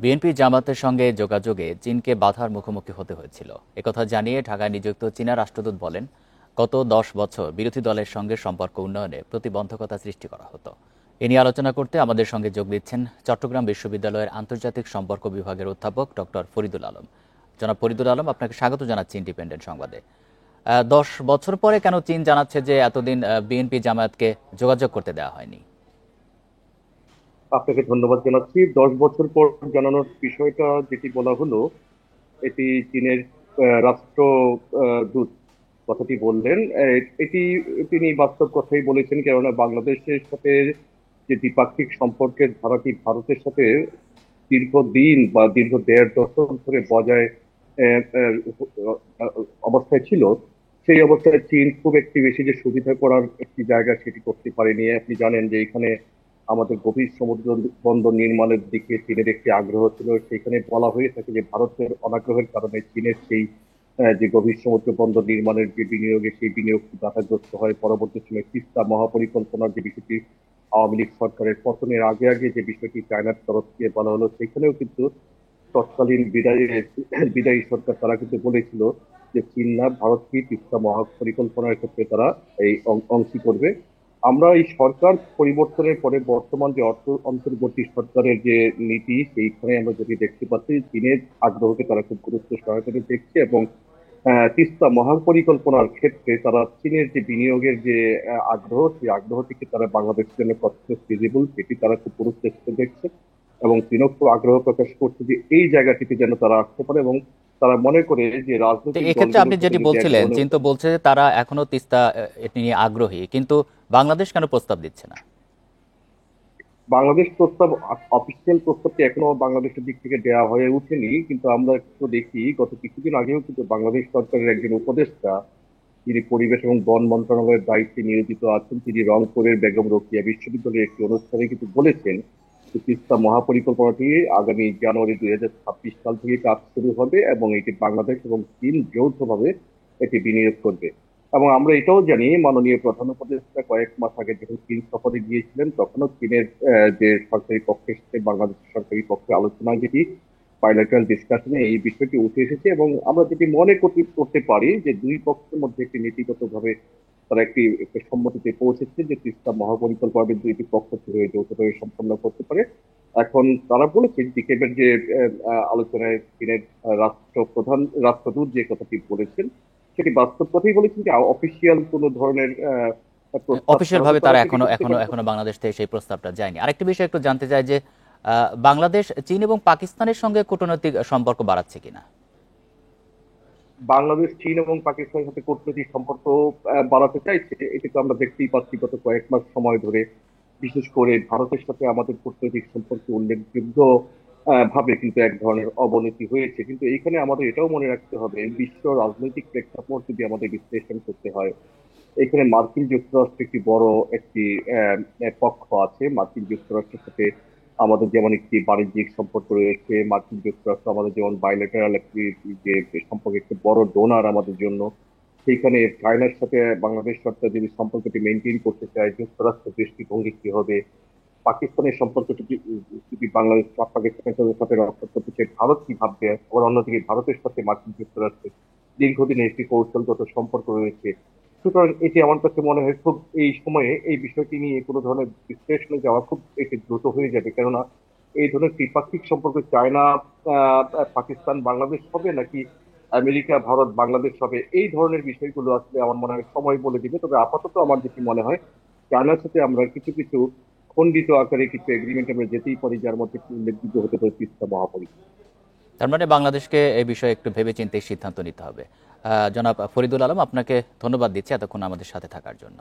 BNP জামাতের সঙ্গে যোগাযোগে চীনকে বাধার মুখোমুখি হতে হয়েছিল। একথা জানিয়ে ঢাকায় নিযুক্ত চীনা রাষ্ট্রদূত বলেন, গত 10 বছর বিরোধী দলের সঙ্গে সম্পর্ক উন্নয়নে প্রতিবন্ধকতা সৃষ্টি করা হতো। এ নিয়ে আলোচনা করতে আমাদের সঙ্গে যোগ দিচ্ছেন চট্টগ্রাম বিশ্ববিদ্যালয়ের আন্তর্জাতিক সম্পর্ক বিভাগের অধ্যাপক ডক্টর ফরিদুল আলম। জনাব ফরিদুল আলম, আপনাকে স্বাগত জানাচ্ছি ইন্ডিপেন্ডেন্ট সংবাদে। 10 বছর পরে কেন চীন জানাচ্ছে যে এতদিন বিএনপি জামায়াতকে যোগাযোগ করতে দেওয়া হয়নি? আপনাকে ধন্যবাদ জানাচ্ছি। 10 বছর পর জানানোর বিষয়টা যেটি বলা হলো, এটি চীনের রাষ্ট্র দূত কথাটি বললেন। এটি তিনি বাস্তব কথাই বলেছেন, কেননা বাংলাদেশের সাথে যে দ্বিপাক্ষিক সম্পর্কের ধারাটি ভারতের সাথে দীর্ঘদিন বা দীর্ঘ 1.5 দশক ধরে বজায় আহ, আহ, অবস্থায় ছিল, সেই অবস্থায় চীন খুব একটি বেশি যে সুবিধা করার একটি জায়গা সেটি করতে পারেনি। আপনি জানেন যে এখানে আমাদের গভীর সমুদ্র বন্দর নির্মাণের দিকে চীনের একটি আগ্রহ ছিল। সেখানে বলা হয়ে থাকে যে ভারতের অনাগ্রহের কারণে চীনের সেই যে গভীর সমুদ্র বন্দর নির্মাণের যে বিনিয়োগে সেই বিনিয়োগটি বাধাগ্রস্ত হয়। পরবর্তী সময়ে তিস্তা মহাপরিকল্পনার যে বিষয়টি আওয়ামী লীগ সরকারের পতনের আগে আগে যে বিষয়টি চায়নার তরফ থেকে বলা হলো, সেখানেও কিন্তু তৎকালীন বিদায়ী সরকার তারা কিন্তু বলেছিল যে চীন না ভারতকে তিস্তা মহাপরিকল্পনার ক্ষেত্রে তারা এই অংশী করবে। আমরা এই সরকার পরিবর্তনের পরে বর্তমান যে অন্তর্বর্তী সরকারের যে নীতি, সেইখানে আমরা যদি দেখতে পাচ্ছি চীনের আগ্রহকে তারা খুব গুরুত্ব সহকারে দেখছে, এবং তিস্তা মহাপরিকল্পনার ক্ষেত্রে তারা চীনের যে বিনিয়োগের যে আগ্রহ, সেই আগ্রহটিকে তারা বাংলাদেশের জন্য কতটা ফিজিবল সেটি তারা খুব গুরুত্বের সাথে দেখছে। এবং চীনও খুব আগ্রহ প্রকাশ করছে যে এই জায়গাটিতে যেন তারা আসতে পারে, এবং তারা মনে করে যে তো রাজনৈতিক এক্ষেত্রে আপনি দলগুলোর সাথে যেটি যদি এক বলছিলেন, ধরনের চীন তো বলছে যে তারা এখনো তিস্তা এটি নিয়ে আগ্রহী, কিন্তু বাংলাদেশ কেন প্রস্তাব দিচ্ছে না? বাংলাদেশ প্রস্তাব, অফিসিয়াল প্রস্তাবটি এখনো বাংলাদেশের দিক থেকে দেওয়া হয়ে ওঠেনি, কিন্তু আমরা একটু দেখি গত কিছুদিন আগেও কিন্তু বাংলাদেশ সরকারের একজন উপদেষ্টা, যিনি পরিবেশ এবং বন মন্ত্রণালয়ের দায়িত্বে নিয়োজিত আছেন, তিনি রংপুরের বেগম রোকেয়া বিশ্ববিদ্যালয়ের একটি অনুষ্ঠানে কিন্তু বলেছেন যে তিস্তা মহাপরিকল্পনাটি আগামী জানুয়ারি 2026 সাল থেকে কাজ শুরু হবে, এবং এটি বাংলাদেশ এবং চীন যৌথভাবে এটি বিনিয়োগ করবে। এবং আমরা এটাও জানি, মাননীয় প্রধান উপদেষ্টা কয়েক মাস আগে যখন চীন সফরে গিয়েছিলেন, তখনও চীনের যে সরকারি পক্ষের সাথে বাংলাদেশের সরকারি পক্ষে আলোচনা, যেটি বাইলেটারাল ডিসকাশনে এই বিষয়টি উঠে এসেছে। এবং আমরা যেটি মনে করতে পারি যে দুই পক্ষের মধ্যে একটি নীতিগতভাবে তারা একটি সম্মতিতে পৌঁছেছে যে তিস্তা মহাপরিকল্পনা দুইটি পক্ষ থেকে যৌথভাবে সম্পন্ন করতে পারে। এখন তারা বলেছে ডিকেবের যে আলোচনায় চীনের রাষ্ট্রদূত যে কথাটি বলেছেন, সেটি বাস্তব কথাই বলেছেন, যে অফিসিয়াল কোনো ধরনের প্রস্তাব অফিসিয়াল ছাড়া তো ভাবে তারা তারা সেটি এখনো করতে এখনো পারবে না। এখনো বাংলাদেশ থেকে সেই প্রস্তাবটা যায়নি। আরেকটি বিষয় একটু জানতে চাই যে বাংলাদেশ চীন এবং পাকিস্তানের সঙ্গে কূটনৈতিক সম্পর্ক বাড়াচ্ছে কিনা? বাংলাদেশ চীন এবং পাকিস্তানের সাথে কূটনৈতিক সম্পর্ক বাড়াতে চাইছে, এটি তো আমরা দেখতেই পাচ্ছি গত কয়েক মাস সময় ধরে। বিশেষ করে ভারতের সাথে আমাদের কূটনৈতিক সম্পর্ক উল্লেখযোগ্য ভাবে কিন্তু এক ধরনের অবনতি হয়েছে। কিন্তু এইখানে আমাদের এটাও মনে রাখতে হবে, বিশ্ব রাজনৈতিক প্রেক্ষাপট যদি আমাদের বিশ্লেষণ করতে হয়, এখানে মার্কিন যুক্তরাষ্ট্র একটি বড় একটি পক্ষ আছে। মার্কিন যুক্তরাষ্ট্রের সাথে আমাদের যেমন একটি বাণিজ্যিক সম্পর্ক রয়েছে, মার্কিন যুক্তরাষ্ট্র আমাদের যেমন বাইলেটারাল একটি যে সম্পর্ক, একটি বড় ডোনার আমাদের জন্য। সেইখানে চায়নার সাথে বাংলাদেশ সরকার যদি সম্পর্কটি মেনটেন করতে চায়, যুক্তরাষ্ট্রের দৃষ্টিভঙ্গি কি হবে? পাকিস্তানের সম্পর্কটি যদি বাংলাদেশ বা পাকিস্তানের সাথে রক্ষা করতে চায়, ভারত কি ভাববে? আবার অন্যদিকে ভারতের সাথে মার্কিন যুক্তরাষ্ট্রের দীর্ঘদিনের একটি কৌশলগত সম্পর্ক রয়েছে। সুতরাং এটি আমার কাছে মনে হয় খুব এই সময়ে এই বিষয়টি নিয়ে কোনো ধরনের বিশ্লেষণে যাওয়া খুব এটি দ্রুত হয়ে যাবে। কেননা এই ধরনের ত্রিপাক্ষিক সম্পর্ক চায়না, পাকিস্তান, বাংলাদেশ হবে, নাকি আমেরিকা, ভারত, বাংলাদেশ হবে, এই ধরনের বিষয়গুলো আসলে আমার মনে হয় সময় বলে দিবে। তবে আপাতত আমার যেটি মনে হয়, চায়নার সাথে আমরা কিছু কিছু খণ্ডিত আকারে কিছু এগ্রিমেন্ট আমরা যেতেই পারি, যার মধ্যে একটি উল্লেখযোগ্য হতে পারে তিস্তা মহাপরিকল্পনা। তার মানে বাংলাদেশকে এই বিষয়ে একটু ভেবেচিন্তে সিদ্ধান্ত নিতে হবে। জনাব ফরিদুল আলম, আপনাকে ধন্যবাদ দিচ্ছি এতক্ষণ আমাদের সাথে থাকার জন্য।